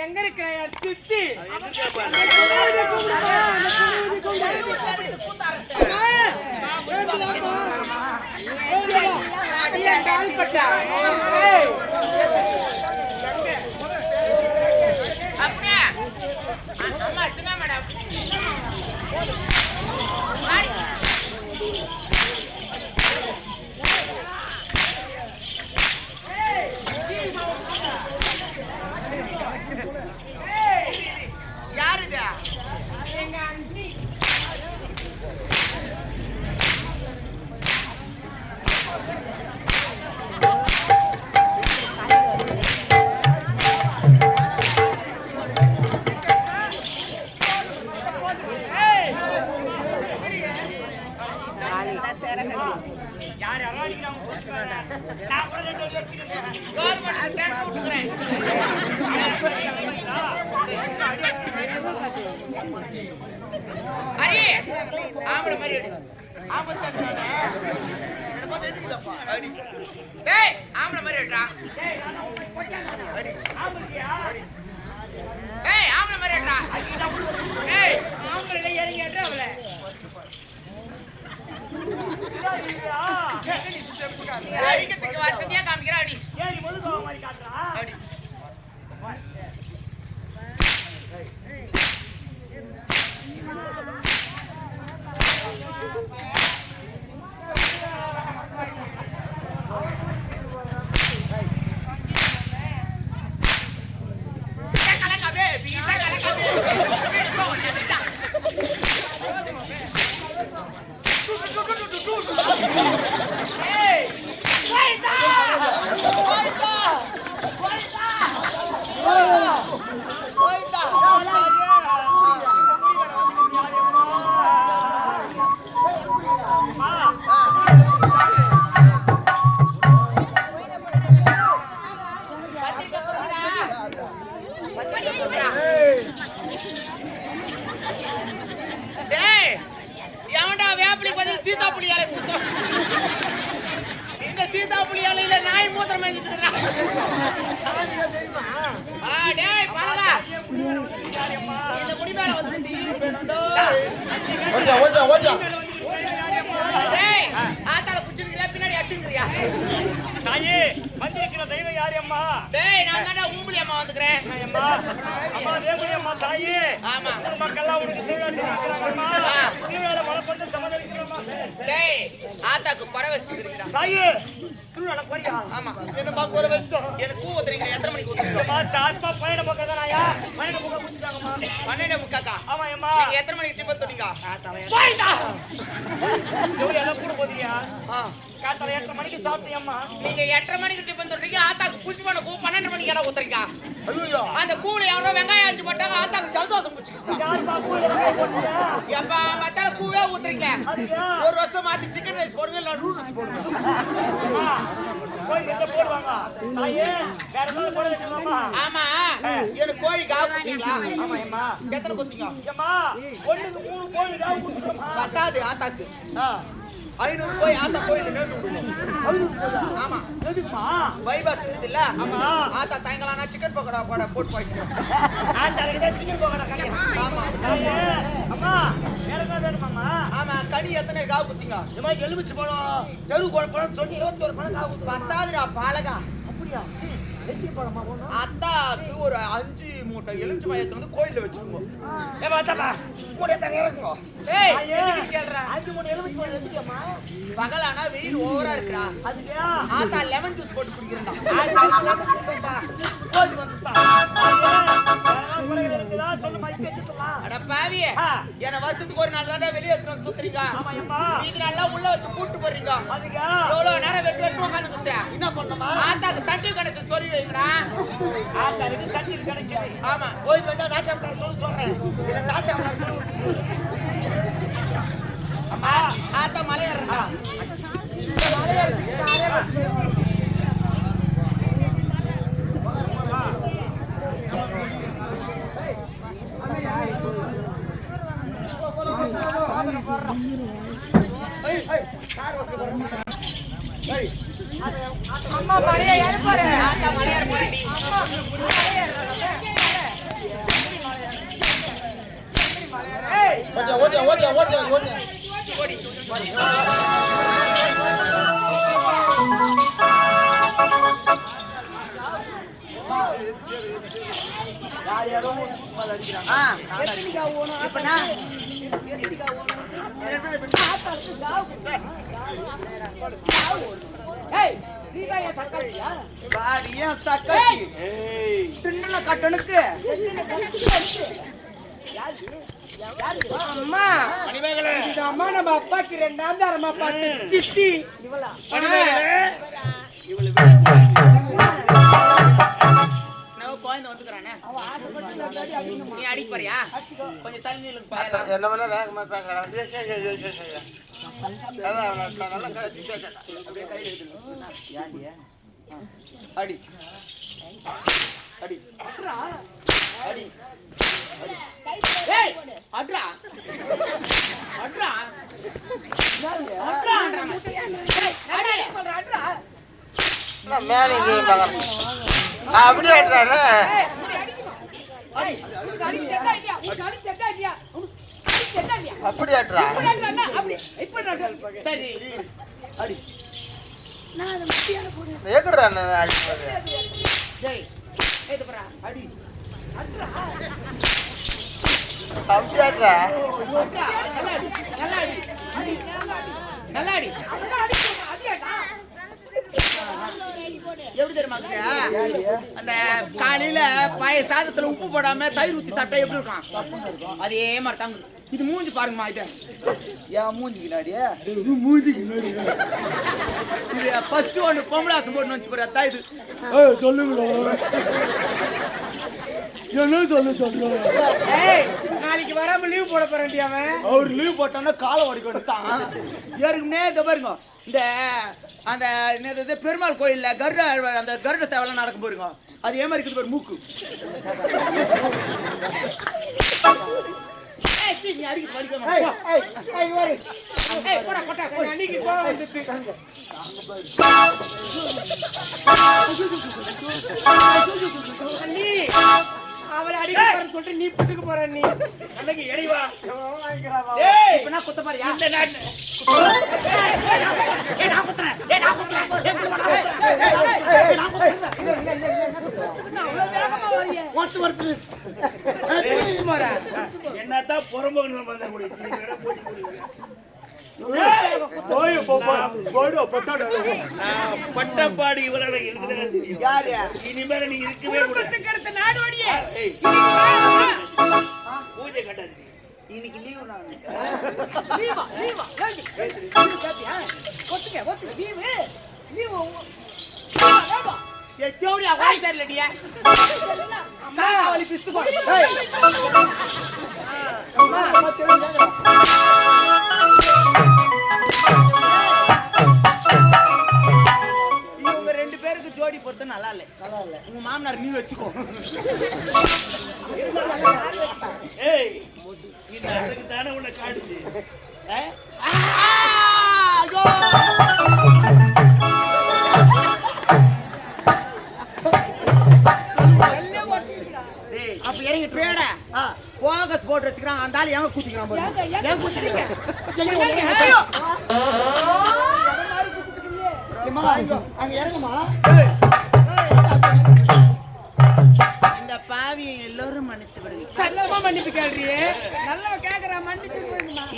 எங்க இருக்கிற சித்தி அப்படியே அம்மா சின்ன மேடம் யாரு இது? எங்க அண்ணி. யார் அவாடிக்கிறாங்க போட்டுறாங்க. நான் கூட ரெண்டு வச்சிருக்கேன். கவர்மெண்ட் டேங்க் விட்டுறேன். அரே ஆம்பள மாதிரி எடு. ஆம்பளத்தானே. என்ன போட்டு எடுக்குதப்பா. அடி. டேய் ஆம்பள மாதிரி எடுடா. டேய் நான் போய்ட்டாங்க. அடி. ஆம்பளயா? டேய் ஆம்பள மாதிரி எடுடா. டேய் ஆம்பள இறங்கி எடுடா அவள. அடிக்கிறதுக்கு வசதியா காமிக்கிறா அடி. ஏன் நீ முதல் கோவம் மாதிரி காட்டுறா? அடி. இந்த சீதா புலியாலையில நாய் மூத்திரம் மேய்ஞ்சிட்டு இருக்கா. டேய் பாலா இந்த முடி மேல வந்து டேய் ஆத்தால புடிச்சிருக்கியா பின்னாடி அடிச்சிருக்கியா? தாயே வந்திருக்கிற தெய்வம் யாரு அம்மா? டேய் நான் தான்டா ஊம்புலி அம்மா வந்துக்கிறேன். அம்மா அம்மா வேகுலி அம்மா தாயே. ஆமா மக்கள்லாம் உனக்கு திருவிழா செஞ்சிருக்காங்க அம்மா. திருவிழால மலப்பந்து சமதரிக்கிறோம். டேய் ஆத்தாக்கு பரவ வச்சிருக்கீங்க தாயே. திருவிழால போறியா? ஆமா என்னமா போற வெச்சோம். எனக்கு பூ ஊத்துறீங்க. எத்தனை மணிக்கு ஊத்துறீங்க? அம்மா சார்பா 12 பக்கம் தானயா. 12 பக்கம் ஊத்திட்டாங்கம்மா. 12 முக்காக்கா? ஆமா அம்மா. நீங்க எத்தனை மணிக்கு டிபன் தொட்டீங்க? போய்டா. ஜோடி எல்லாம் கூட போதியா? காத்தால 8 மணிக்கு சாப்பிட்டியம்மா. நீங்க 8 மணிக்கு டிபன் தொட்டீங்க. ஆத்தாக்கு பூச்சி பண்ண பூ 12 மணிக்கு என்ன ஊத்துறீங்க? ஐயோ அந்த கூல யாரோ வெங்காயம் அஞ்சு போட்டாங்க. ஆத்தாக்கு ஜலதோஷம் புடிச்சிச்சு. யார் பா கூல வெங்காயம் போட்டீங்க? எப்பா மத்தால கூவே ஊத்துறீங்க. ஒரு வருஷம் மாத்தி சிக்கன் ரைஸ் போடுங்க இல்ல நூடுல்ஸ் போடுங்க. கோழி எங்க போடுவாங்க? தாயே வேற ஏதாவது போட வேண்டாமா? ஆமா எனக்கு கோழி காவு குடுத்தீங்களா? ஆமா அம்மா. எத்தனை குடுத்தீங்க? அம்மா ஒண்ணுக்கு 3 கோழி காவு குடுத்துறோம். பத்தாது ஆத்தாக்கு. 500 கோழி ஆத்தா கோழில நேத்து விடுங்க. 500 சொல்ல? ஆமா. எதுக்குமா? பைபாஸ் இருக்குல்ல? ஆமா. ஆத்தா சாயங்காலம்னா சிக்கன் பக்கோடா போட்டு போயிடுங்க. ஆத்தாக்கு தான் சிக்கன் பக்கோடா கறியா? ஆமா. அம்மா வேற ஏதாவது வேணுமாமா? ஆமா கடி எத்தனை காவு குடுத்தீங்க? அம்மா எலுமிச்சை பழம் தெரு பழம் சொல்லி 21 பழம் காவு குடுத்து. பத்தாதுடா பாலகா. அப்படியா? எத்தனை பழமா போணும்? அத்தாக்கு ஒரு 5 மூட்டை எலுமிச்சை பழத்தை வந்து கோயில்ல வச்சிருங்க. ஏ பாத்தா மூட்டை தங்க இறக்குங்க. டேய் எதுக்கு கேக்குற? 5 மூட்டை எலுமிச்சை பழம் எதுக்குமா? பகலானா வெயில் ஓவரா இருக்குடா. அதுக்கா ஆத்தா லெமன் ஜூஸ் போட்டு குடிக்கிறேன்டா. ஆத்தா லெமன் ஜூஸ் பா. கோடி வந்துடா. இருக்குதா சொல்ல மைக் எடுத்துடலாம். அட பாவி என்ன வருஷத்துக்கு ஒரு நாள் தான் வெளிய எடுத்து சுத்துறீங்க. ஆமா அம்மா. நீங்க நல்லா உள்ள வச்சு கூட்டி போறீங்க. அதுக்கா எவ்வளவு நேரம் வெட்டு உட்கார்ந்து சுத்த. என்ன பண்ணமா? ஆத்தாக்கு சட்டி கனெக்ஷன் சொல்லி வைங்கடா. ஆத்தாக்கு சட்டி கனெக்ஷன். ஆமா போய் வந்தா நாட்டாம சொல்றேன். இல்ல நாட்டாம அம்மா ஆத்தா மலையறடா. அம்மா மலைய ஏற போறே. ஆத்தா மலைய ஏற போறேடி. அம்மா மலைய ஏற. அம்மா இந்த அம்மா நம்ம அப்பாக்கு ரெண்டாம் தரமா பார்த்து சித்தி இவளா நீ அடிக்க போறியா கொஞ்சம் தள்ளி என்ன பண்ண வேகமா அடி அடி அடி ஏய் அட்ரா அட்ரா அட்ரா அட்ரா அப்படியே அப்படி ஆட்றா சரி அடி ஏக்குறா டேய் ஏது பரா அடி அட்ரா அப்படி ஆட்றா நல்லா அடி எப்படி தெரியுமா அந்த காலையில பழைய சாதத்துல உப்பு போடாம தயிர் ஊத்தி சாப்பிட்டா எப்படி இருக்கும் அதே மாதிரி தாங்க இது மூஞ்சி பாருங்கம்மா இது ஏன் மூஞ்சிக்கினாடி இது மூஞ்சிக்கு இது ஃபர்ஸ்ட் ஒன்று பொம்பளாசம் போட்டு வச்சு போற அதான் இது சொல்லுங்க என்ன சொல்லுங்க நாளைக்கு வராம லீவ் போட போறேன் அவன் அவர் லீவ் போட்டான்னா காலை ஓடிக்கொடுத்தான் ஏற்கனவே இதை பாருங்க இந்த அந்த என்னது பெருமாள் கோயில்ல அந்த கருட சேவலாம் நடக்கும் பாருங்க அது ஏமா இருக்குது பாரு மூக்கு அவளை அடிக்க சொல்லிட்டு நீ புட்டுக்கு போற நீ அன்னைக்கு எடிவா இப்ப நான் குத்த பாரியா இந்த நாட்டு நான் குத்துறேன் நான் குத்துறேன் என்னதான் புறம்போக்கு வந்த பட்டப்பாடி இவரான இனிமேல நீ இருக்கவே கூடாது பூஜை கட்டாது இன்னைக்கு லீவு நான் தெரியலடியா இவங்க ரெண்டு பேருக்கு ஜோடி பொறுத்த நல்லா இல்ல உங்க மாமனார் நீ வச்சுக்கோ ஏய் இந்த அதுக்கு தானே உன்னை காடுது அப்ப இறங்கி ட்ரேட போகஸ் போட்டு வச்சுக்கிறான் அந்த ஆளு எங்க கூத்திக்கிறான் ஏன் கூத்திக்கிறீங்க அங்க இறங்குமா இந்த பாவியை எல்லோரும் மன்னித்து விடுங்க மன்னிப்பு கேள்றியே நல்லவ கேக்குறா மன்னிச்சு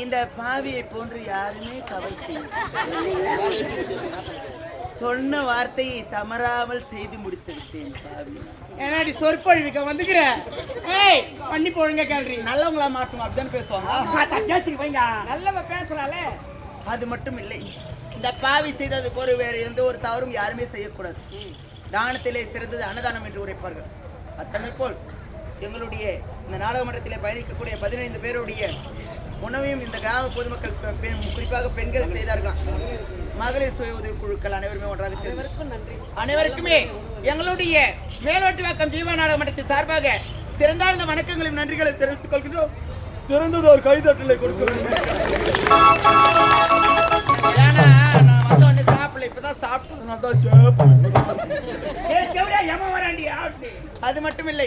இந்த பாவியை போன்று யாருமே கவலை சொன்ன வார்த்தையை தவறாமல் செய்து முடித்து விட்டேன் பாவி ஏன்னாடி சொற்பொழிவுக்க வந்துக்கிற ஏய் பண்ணி போடுங்க கேள்றி நல்லவங்களா மாட்டோம் அப்படிதான் பேசுவாங்க நல்லவ பேசுறாளே அது மட்டும் இல்லை இந்த பாவி செய்தது போல வேறு எந்த ஒரு தவறும் யாருமே செய்யக்கூடாது தானத்திலே சிறந்தது அன்னதானம் என்று உரைப்பார்கள் அத்தனை போல் எங்களுடைய இந்த நாடக மன்றத்திலே பயணிக்கக்கூடிய 15 பேருடைய உணவையும் இந்த கிராம பொதுமக்கள் குறிப்பாக பெண்கள் செய்தார்களாம். மகளிர் சுய உதவி குழுக்கள் அனைவருமே ஒன்றாக சேர்ந்து அனைவருக்குமே எங்களுடைய மேலோட்டு வாக்கம் ஜீவா நாடக மன்றத்தின் சார்பாக சிறந்தாழ்ந்த வணக்கங்களையும் நன்றிகளை தெரிவித்துக் கொள்கிறோம். சிறந்தது ஒரு கைதட்டலை கொடுக்கிறேன். சாப்பிடல இப்பதான் சாப்பிட்டு அது மட்டும் இல்லை,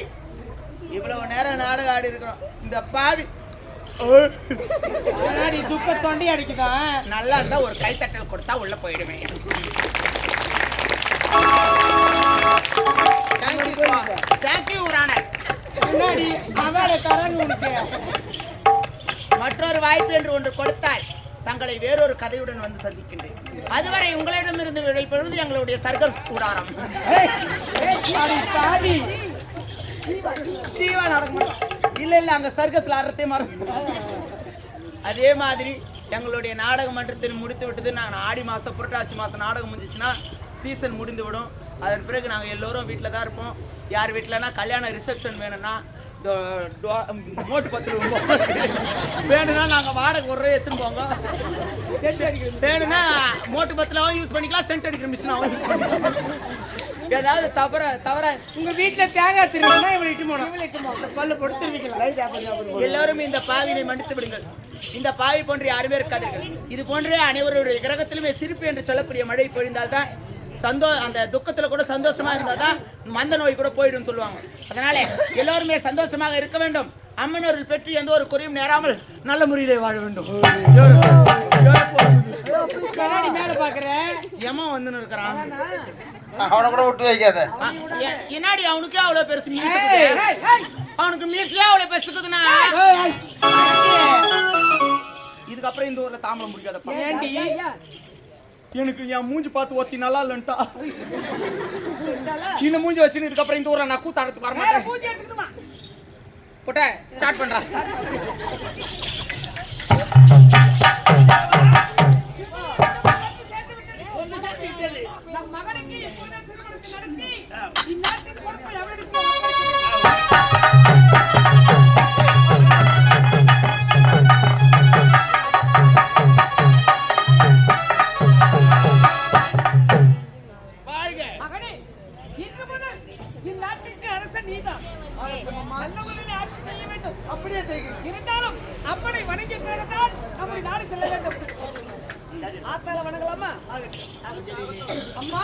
இவ்வளவு நேரம் நாடகம் ஆடி இருக்கிறோம். இந்த பாவி முன்னாடி துக்க தொண்டி அடிக்குதான். நல்லா இருந்தா ஒரு கைத்தட்டல் கொடுத்தா உள்ள போயிடுவேன். தேங்க்யூ ராணா. முன்னாடி அவளை தரணும் உனக்கு. மற்றொரு வாய்ப்பு என்று ஒன்று கொடுத்தால் தங்களை வேறொரு கதையுடன் வந்து சந்திக்கின்றேன். அதுவரை உங்களிடமிருந்து விடைபெறுவது எங்களுடைய சர்க்கஸ் கூடாரம். இல்ல அங்க சர்க்கஸ்ல ஆடுறதே மறந்து. அதே மாதிரி எங்களுடைய நாடக மன்றத்தில் முடித்து விட்டது. நாங்கள் ஆடி மாசம் புரட்டாசி மாசம் நாடகம் முடிஞ்சிச்சுன்னா சீசன் முடிந்து விடும். அதன் பிறகு நாங்கள் எல்லோரும் வீட்டில் தான் இருப்போம். யார் வீட்டிலனா கல்யாண ரிசப்ஷன் வேணும்னா நோட்டு பத்து வேணும்னா நாங்கள் வாடகை ஒரு எடுத்துன்னு போங்க. வேணும்னா மோட்டு பத்திலாவும் யூஸ் பண்ணிக்கலாம், சென்ட் அடிக்கிற மிஷினாவும் யூஸ் பண்ணிக்கலாம். ஏதாவது தவற உங்க வீட்டுல தேங்காய் திருவிழா இவளை இட்டு போனோம். பல்லு போட்டு திருவிக்கலாம். எல்லாரும் இந்த பாவினை மன்னித்து விடுங்கள். இந்த பாவி போன்று யாருமே இருக்காதீர்கள். இது போன்றே அனைவருடைய கிரகத்திலுமே சிரிப்பு என்று சொல்லக்கூடிய மழை பொழிந்தால்தான் அந்த துக்கத்துல கூட சந்தோஷமா இருந்தாதான் மந்த நோய் கூட போயிடும் சொல்லுவாங்க. அதனால எல்லோருமே சந்தோஷமாக இருக்க வேண்டும். அம்மனோர்கள் பெற்று எந்த ஒரு குறையும் நேராமல் நல்ல முறையிலே வாழ வேண்டும். மேல பாக்குறேன் எமன் வந்து இருக்கிறான். அவனை கூட விட்டு வைக்காத. என்னாடி அவனுக்கே அவ்வளவு பெருசு மீசுக்குது. அவனுக்கு மீசே அவ்வளவு பெருசுக்குதுன்னா இதுக்கப்புறம் இந்த ஊர்ல தாமரம் முடிக்காத. எனக்கு என் மூஞ்சி பார்த்து ஒத்தி நல்லா இல்லன்ட்டா. இந்த மூஞ்சி வச்சுன்னு இதுக்கப்புறம் இந்த ஊர்ல நான் கூத்தாடத்துக்கு வர மாட்டேன். போட்ட ஸ்டார்ட் பண்றேன். இருந்தாலும் அப்படி வணங்கி பிறந்தால் நம்மை நாடு செல்ல வேண்டும். ஆத்தால வணங்கலாமா? அம்மா